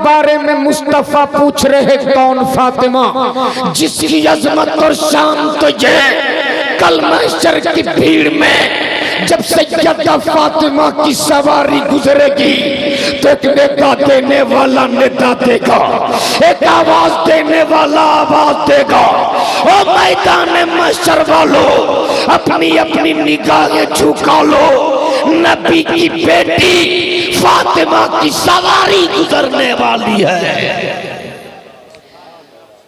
बारे में मुस्तफा पूछ रहे कौन फातिमा, जिसकी अजमत और शान तो ये कल महशर की भीड़ में जब सैयदा फातिमा की सवारी गुजरेगी तो एक नेता देने वाला नेता देगा, एक आवाज देने वाला आवाज देगा। और मैदान महशर वालों अपनी अपनी निगाहें झुका लो, नबी की बेटी फातिमा की सवारी गुजरने वाली है।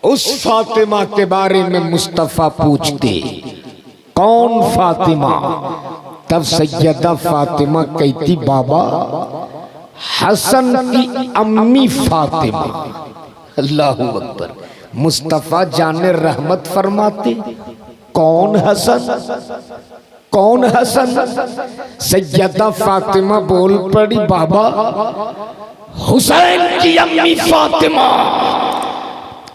उस फातिमा के बारे में मुस्तफा पूछते कौन फातिमा, तब सैयदा फातिमा कहती बाबा हसन की अम्मी फातिमा। अल्लाहू अकबर। मुस्तफा जाने रहमत फरमाते कौन हसन, कौन हसन? सैयदा फातिमा बोल पड़ी बाबा हुसैन की अम्मी फातिमा।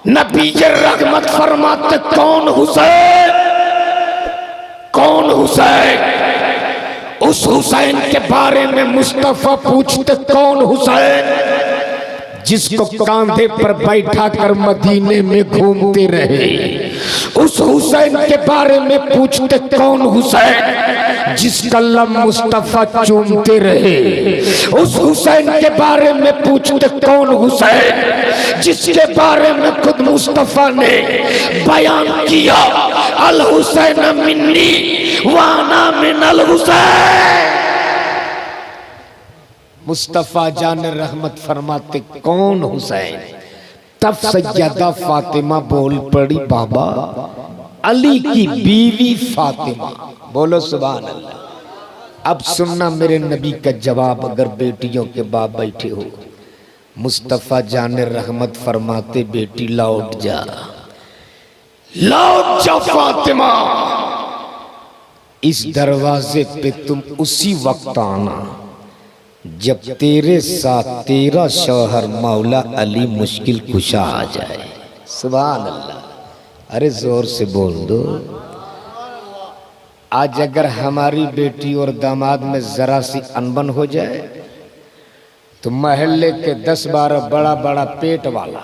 नबी ये रहमत फरमाते कौन हुसैन, कौन हुसैन? उस हुसैन के बारे में मुस्तफा पूछते कौन हुसैन, जिसको कांधे पर बैठा कर मदीने में घूमते रहे। उस हुसैन के बारे में पूछते कौन हुसैन, जिसका लब मुस्तफा चूमते रहे। उस हुसैन के बारे में पूछते कौन हुसैन, जिसके बारे में खुद मुस्तफा ने बयान किया अल हुसैन मिन्नी वाना मिन अल हुसैन। मुस्तफा जान रहमत फरमाते कौन हुसैन, तब सैयदा फातिमा बोल पड़ी बाबा अली की बीवी फातिमा। बोलो सुभान अल्लाह। अब सुनना मेरे नबी का जवाब, अगर बेटियों के बाप बैठे हो। मुस्तफा जान रहमत फरमाते बेटी लौट जा, लौट जा फातिमा। इस दरवाजे पे तुम उसी वक्त आना जब तेरे साथ तेरा शौहर मौला अली मुश्किल कुशा आ जाए। सुभान अल्लाह। अरे जोर से बोल दो। आज अगर हमारी बेटी और दामाद में जरा सी अनबन हो जाए तो महल्ले के 10-12 बड़ा बड़ा पेट वाला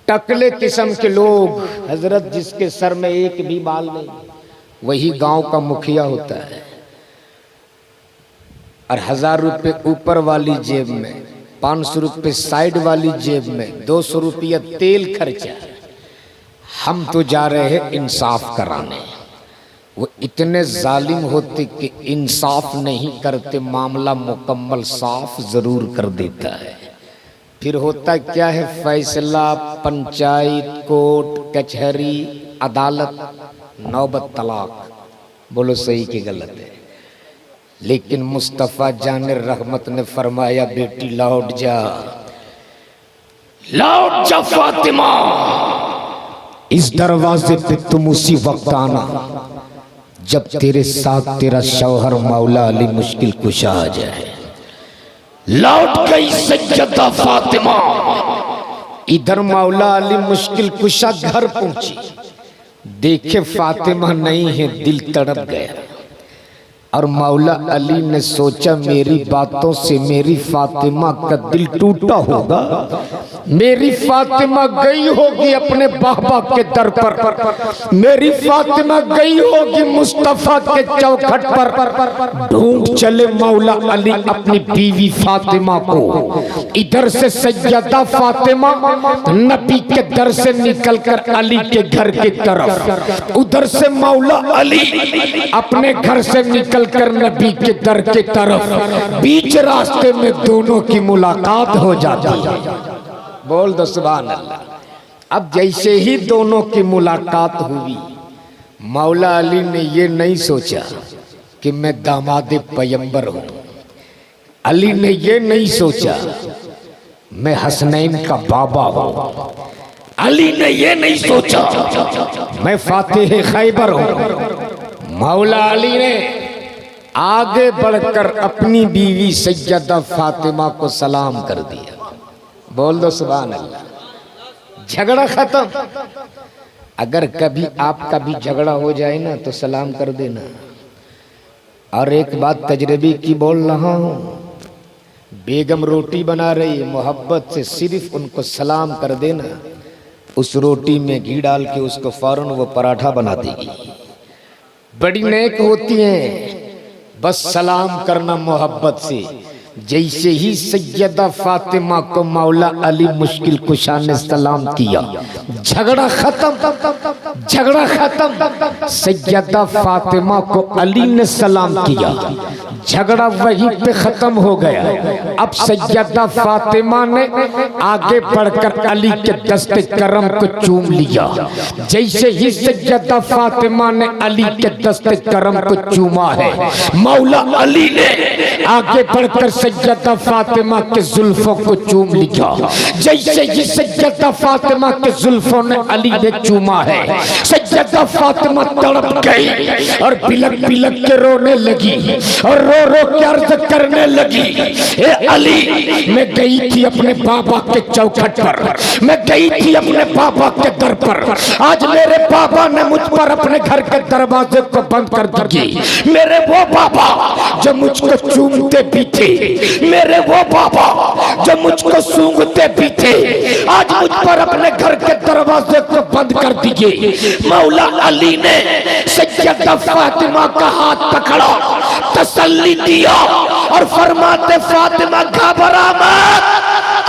टकले किस्म के लोग, हजरत जिसके सर में एक भी बाल नहीं, वही गांव का मुखिया होता है। और 1000 रुपये ऊपर वाली जेब में, 500 रुपये साइड वाली जेब में, 200 रुपया तेल खर्चा। हम तो जा रहे हैं इंसाफ कराने। वो इतने जालिम होते कि इंसाफ नहीं करते, मामला मुकम्मल साफ जरूर कर देता है। फिर होता क्या है, फैसला पंचायत, कोर्ट कचहरी, अदालत, नौबत तलाक। बोलो सही कि गलत है? लेकिन मुस्तफा जाने रहमत ने फरमाया बेटी लौट जा, लौट जा फातिमा। इस दरवाजे पे तुम उसी वक्त आना जब तेरे साथ तेरा शौहर मौला अली मुश्किल कुशा आ जाए। लौट गई सैयदा फातिमा। इधर मौला अली मुश्किल कुशा घर पहुंची, देखे फातिमा नहीं है, दिल तड़प गया। और मौला अली ने सोचा मेरी बातों से मेरी फातिमा का दिल टूटा होगा, मेरी फातिमा गई होगी अपने बाबा के दर पर, मेरी फातिमा गई होगी मुस्तफा के चौखट पर। ढूंढ चले मौला अली अपनी बीवी फातिमा को। इधर से सैयदा फातिमा नबी के दर से निकलकर अली के घर की तरफ, उधर से मौला अली अपने घर से निकल कर नबी के दर के तरफ। बीच रास्ते में दोनों की मुलाकात हो जाती है। बोल दो सुभान अल्लाह। अब जैसे ही दोनों की मुलाकात हुई, मौला अली ने ये नहीं सोचा कि मैं दामाद पैगंबर हूं। अली ने ये नहीं सोचा मैं हसनैन का बाबा हूं। अली ने ये नहीं सोचा मैं फातिह खैबर हूं। मौला अली ने आगे बढ़कर अपनी बीवी सैयदा फातिमा को सलाम कर दिया। बोल दो सुभान अल्लाह। झगड़ा खत्म। अगर कभी आपका भी झगड़ा हो जाए ना तो सलाम कर देना। और एक बात तजरबे की बोल रहा हूं, बेगम रोटी बना रही है, मोहब्बत से सिर्फ उनको सलाम कर देना, उस रोटी में घी डाल के उसको फौरन वो पराठा बना देगी। बड़ी नेक होती हैं, बस सलाम करना मोहब्बत से। जैसे ही सैयदा फातिमा को मौला अली मुश्किल कुशा ने सलाम किया, झगड़ा खत्म, झगड़ा खत्म। सैयदा फातिमा को अली ने सलाम किया, झगड़ा वहीं पे खत्म हो गया। अब सैयदा फातिमा ने आगे बढ़कर अली के दस्ते करम को चूम लिया। जैसे ही सैयदा फातिमा ने अली के दस्ते करम को चूमा है, मौला अली ने आगे बढ़कर सैयदा फातिमा के जुल्फों को चूम लिया। जैसे ही सैयदा फातिमा के जुल्फों ने अली ने चूमा है, सैयदा फातिमा तड़प गई और बिलक बिलक के रोने लगी और रो रो के अर्ज करने लगी, ए अली, मैं गई थी अपने बाबा के चौखट पर, मैं गई थी अपने बाबा के दर पर। आज मेरे बाबा ने मुझ पर अपने घर के दरवाजे को बंद कर दिया। मेरे वो बाबा जो मुझको चूमते भी थे, मेरे वो बाबा जो मुझको सूंघते भी थे, आज मुझ पर अपने घर के दरवाजे को बंद कर दिए। मौला अली ने सैयदा फातिमा का हाथ पकड़ा, तसल्ली दिया और फरमाते, फातिमा घबरा मत,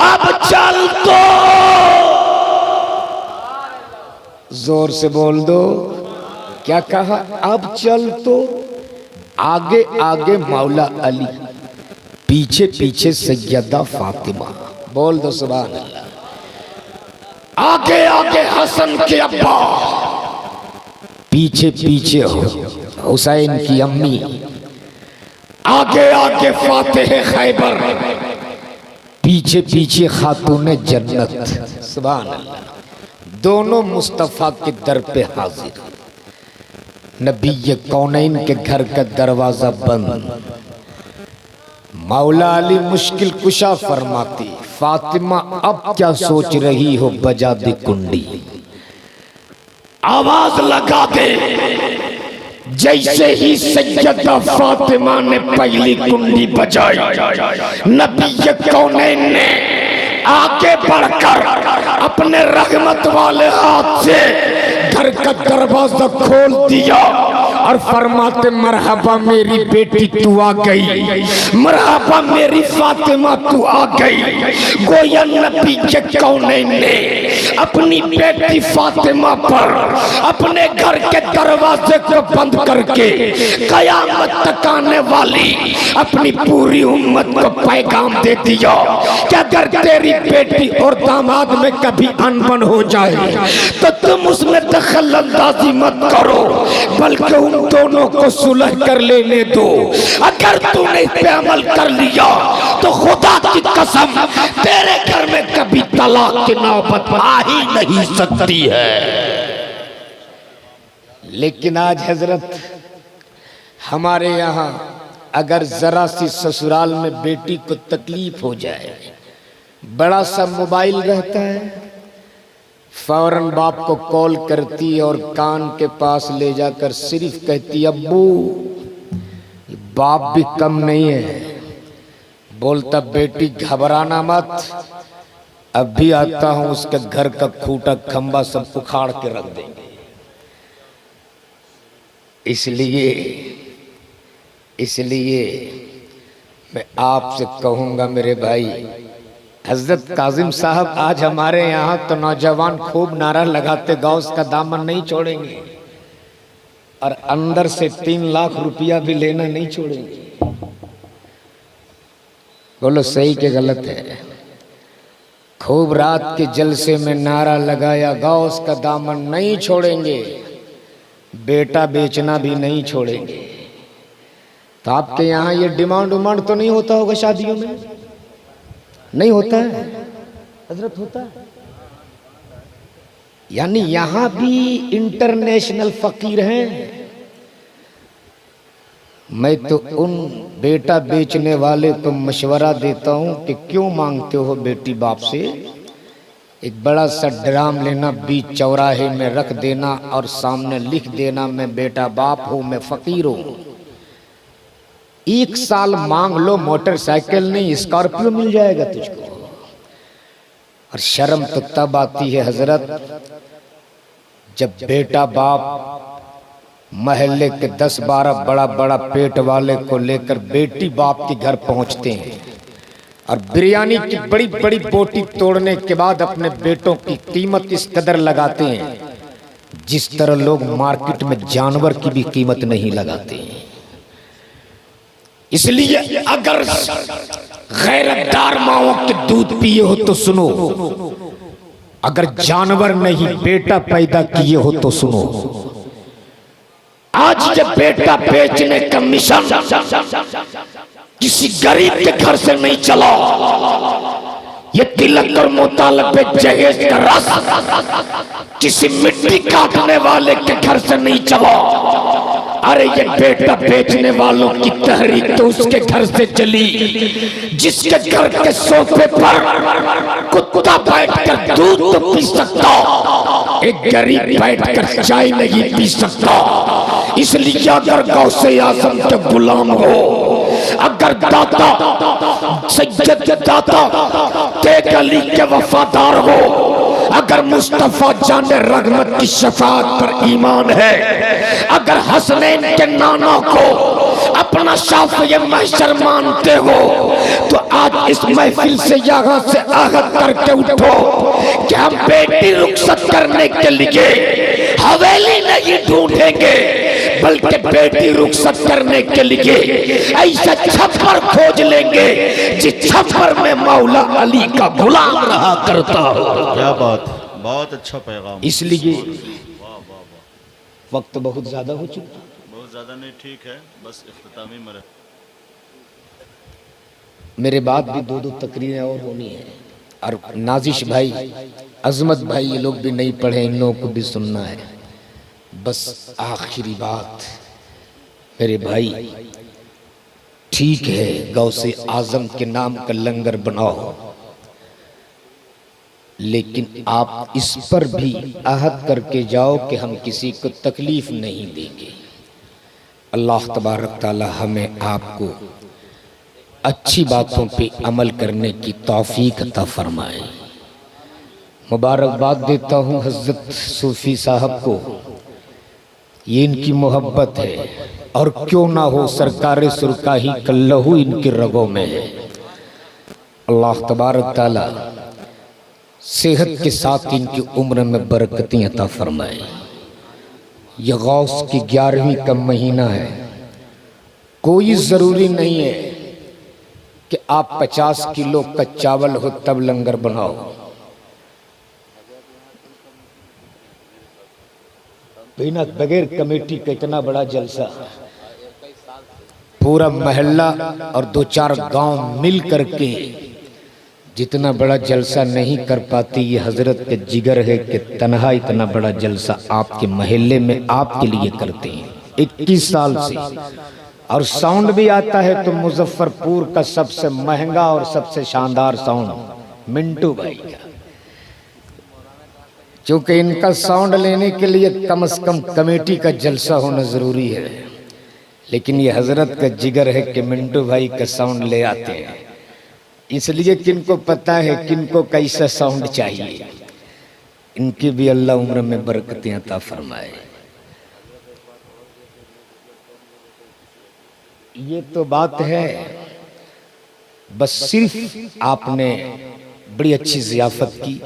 अब चल दो। जोर से बोल दो, क्या कहा? अब चल तो। आगे आगे मौला अली, पीछे पीछे सैयदा फातिमा। बोल दो सुभान अल्लाह। आगे आगे हसन के अब्बा, पीछे पीछे हुसैन की अम्मी, आगे आगे फातिह खैबर, पीछे पीछे खातून जन्नत। सुभान अल्लाह। दोनों मुस्तफा के दर पे हाजिर। नबी कौनैन के घर का दरवाजा बंद। मौला अली मुश्किल कुशा फरमाती, फातिमा अब क्या सोच रही हो, बजा दे कुंडी, आवाज लगा दे। जैसे ही सैयदा फातिमा ने पहली कुंडी बजाई, नबी कौनैन ने आगे बढ़कर अपने रहमत वाले हाथ से घर का दरवाजा खोल दिया और फरमाते, मरहबा मेरी बेटी तू आ गई, मरहबा मेरी फातिमा तू आ गई। गोया नबी के कौनैन ने अपनी बेटी फातिमा पर अपने घर के दरवाजे को बंद करके कयामत तक आने वाली अपनी पूरी उम्मत को पैगाम दे दिया कि अगर तेरी बेटी और दामाद में कभी अनबन हो जाए तो तुम उसमें दखल अंदाजी मत करो, बल्कि उन दोनों को सुलह कर लेने दो। अगर तूने इस पे अमल कर लिया तो खुदा की कसम तेरे घर में कभी तलाक की नौबत आ ही नहीं सकती है। लेकिन आज हजरत, हमारे यहाँ अगर जरा सी ससुराल में बेटी को तकलीफ हो जाए, बड़ा सा मोबाइल रहता है, फौरन बाप को कॉल करती और कान के पास ले जाकर सिर्फ कहती, अब्बू। बाप भी कम नहीं है, बोलता, बेटी घबराना मत, अब भी आता हूं, उसके घर का खूंटा खंबा सब उखाड़ के रख देंगे। इसलिए मैं आपसे कहूंगा मेरे भाई, हजरत काजिम साहब आज हमारे यहाँ तो नौजवान खूब नारा लगाते, गौस का दामन नहीं छोड़ेंगे, और अंदर से 3 लाख रुपया भी लेना नहीं छोड़ेंगे। बोलो सही के गलत है? खूब रात के जलसे में नारा लगाया, गौस का दामन नहीं छोड़ेंगे, बेटा बेचना भी नहीं छोड़ेंगे। तो आपके यहाँ ये डिमांड उमांड तो नहीं होता होगा शादियों में? नहीं होता है हजरत? होता है। यानी यहाँ भी इंटरनेशनल फकीर हैं। मैं तो उन बेटा बेचने वाले को मशवरा देता हूं कि क्यों मांगते हो बेटी बाप से, एक बड़ा सा ड्राम लेना, बीच चौराहे में रख देना और सामने लिख देना, मैं बेटा बाप हूं, मैं फकीर हूं। 1 साल मांग लो, मोटरसाइकिल नहीं स्कॉर्पियो मिल जाएगा तुझको। और शर्म तो तब आती है हजरत जब बेटा बाप मोहल्ले के 10-12 बड़ा बड़ा पेट वाले को लेकर बेटी बाप के घर पहुंचते हैं और बिरयानी की बड़ी बड़ी बोटी तोड़ने के बाद अपने बेटों की कीमत इस कदर लगाते हैं जिस तरह लोग मार्केट में जानवर की भी कीमत नहीं लगाते हैं। इसलिए अगर गैरतदार माओं के दूध पिए हो तो सुनो, अगर जानवर नहीं बेटा पैदा किए हो तो सुनो। आज जब बेटा बेचने का मिशन किसी गरीब के घर से नहीं चला, ये तिलक और मुतालबे जहेज का रस किसी मिट्टी काटने वाले के घर से नहीं चला। अरे ये बेटा बेचने वालों की तहरीक तो उसके घर से चली जिसके घर के सोफे पर कुत्ता बैठकर दूध तो पी सकता, एक गरीब बैठकर चाय नहीं पी सकता। इसलिए अगर गौसे आजम के गुलाम हो, अगर दाता सैयद दाता तेग अली के वफादार हो, अगर मुस्तफा जाने रहमत की शफाअत पर ईमान है, अगर हसनैन के नाना को अपना शाफ़िए महशर मानते हो, तो आज इस महफिल से यहाँ से आहत करके उठो कि हम बेटी रुखसत करने के लिए हवेली नहीं ढूंढेंगे, बल्कि बेटी रुखसत करने के लिए ऐसा छप्पर खोज लेंगे जिस छप्पर में मौला अली का गुलाम रहा करता हो। क्या बात, बहुत अच्छा पैगाम। इसलिए वक्त बहुत ज्यादा हो चुका, बहुत ज्यादा नहीं, ठीक है, बस इख्तितामी मर। मेरे बाद भी 2-2 तकरीरें और होनी है और नाजिश भाई, अजमत भाई, ये लोग भी नहीं पढ़े, इन लोगों को भी सुनना है। बस आखिरी बात मेरे भाई, ठीक है गौसे आजम के नाम का लंगर बनाओ, लेकिन आप इस पर भी आहद करके जाओ कि हम किसी को तकलीफ नहीं देंगे। अल्लाह तबारक ताला हमें आपको अच्छी बातों पे अमल करने की तौफीक अता फरमाए। मुबारकबाद देता हूँ हज़रत सूफी साहब को, ये इनकी मोहब्बत है और क्यों ना हो सरकार सुरकाही का लहू इनके रगों में है। अल्लाह तबारक ताला सेहत के साथ इनकी उम्र में बरकतें अता फरमाए। यह गौस की 11वीं का महीना है, कोई ज़रूरी नहीं है कि आप 50 किलो का चावल हो तब लंगर बनाओ। बिना बगैर कमेटी का इतना बड़ा जलसा, पूरा मोहल्ला और 2-4 गांव मिल करके जितना बड़ा जलसा नहीं कर पाती, ये हजरत के जिगर है कि तन्हा इतना बड़ा जलसा आपके मोहल्ले में आपके लिए करते हैं 21 साल से। और साउंड भी आता है तो मुजफ्फरपुर का सबसे महंगा और सबसे शानदार साउंड मिंटू भाई का, क्योंकि इनका साउंड लेने के लिए कम से कम कमेटी का जलसा होना जरूरी है। लेकिन ये हजरत का जिगर है कि मिंटू भाई का साउंड ले आते हैं, इसलिए किनको पता है किनको कैसा साउंड चाहिए। इनकी भी अल्लाह उम्र में बरकतें अता फरमाए। ये तो बात है, बस सिर्फ आपने बड़ी अच्छी ज़ियाफत की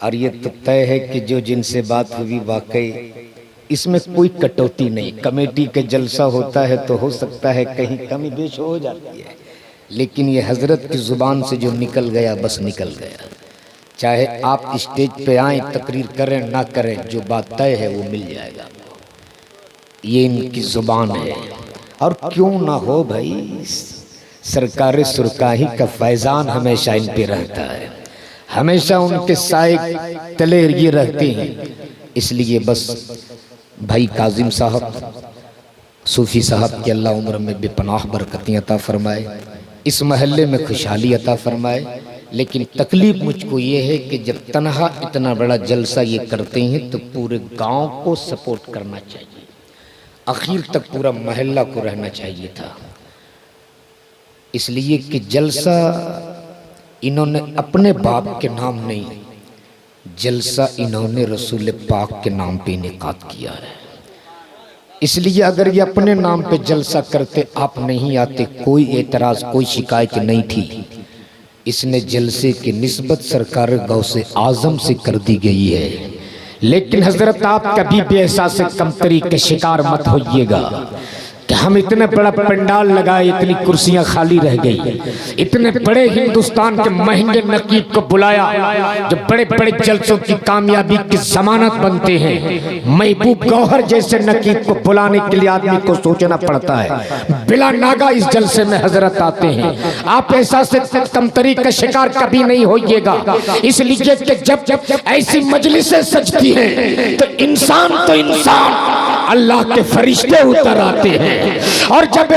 और ये तो तय है कि जो जिनसे बात हुई वाकई इसमें कोई कटौती नहीं। कमेटी के जलसा होता है तो हो सकता है कहीं कमी बेश हो जाती है, लेकिन ये हजरत की जुबान से जो निकल गया बस निकल गया। चाहे आप स्टेज पे आए तकरीर करें ना करें, जो बात तय है वो मिल जाएगा। ये इनकी जुबान है और क्यों ना हो भाई, सरकार सुरकाही का फैजान हमेशा इन पे रहता है, हमेशा उनके साए तले ये रहते हैं। इसलिए बस भाई काजिम साहब सूफी साहब की अल्लाह उम्र में बेपनाह बरकतें अता फरमाए, इस महल्ले में खुशहाली अता फरमाए। लेकिन तकलीफ मुझको ये है कि जब तन्हा इतना बड़ा जलसा ये करते हैं तो पूरे गांव को सपोर्ट करना चाहिए, आखिर तक पूरा महल्ला को रहना चाहिए था। इसलिए कि जलसा इन्होंने अपने बाप के नाम नहीं, जलसा इन्होंने रसूल पाक के नाम पे इनेकाद किया है। इसलिए अगर ये अपने नाम पे जलसा करते, आप नहीं आते, कोई एतराज कोई शिकायत नहीं थी। इसने जलसे की निस्बत सरकार गौसे आजम से कर दी गई है। लेकिन हजरत आप कभी भी एहसास कमतरी के शिकार मत होइएगा कि हम इतने बड़ा पंडाल लगाए, इतनी कुर्सियां खाली रह गई, इतने बड़े हिंदुस्तान के महंगे नकीब को बुलाया जो बड़े बड़े जलसों की कामयाबी की जमानत बनते हैं। महबूब गौहर जैसे नकीब को बुलाने के लिए आदमी को सोचना पड़ता है। बिला नागा इस जलसे में हजरत आते हैं। आप ऐसा से कमतरी का शिकार कभी नहीं होइएगा। इसलिए कि जब जब ऐसी मजलिसें सजती हैं तो इंसान अल्लाह के फरिश्ते उतर आते हैं। और जब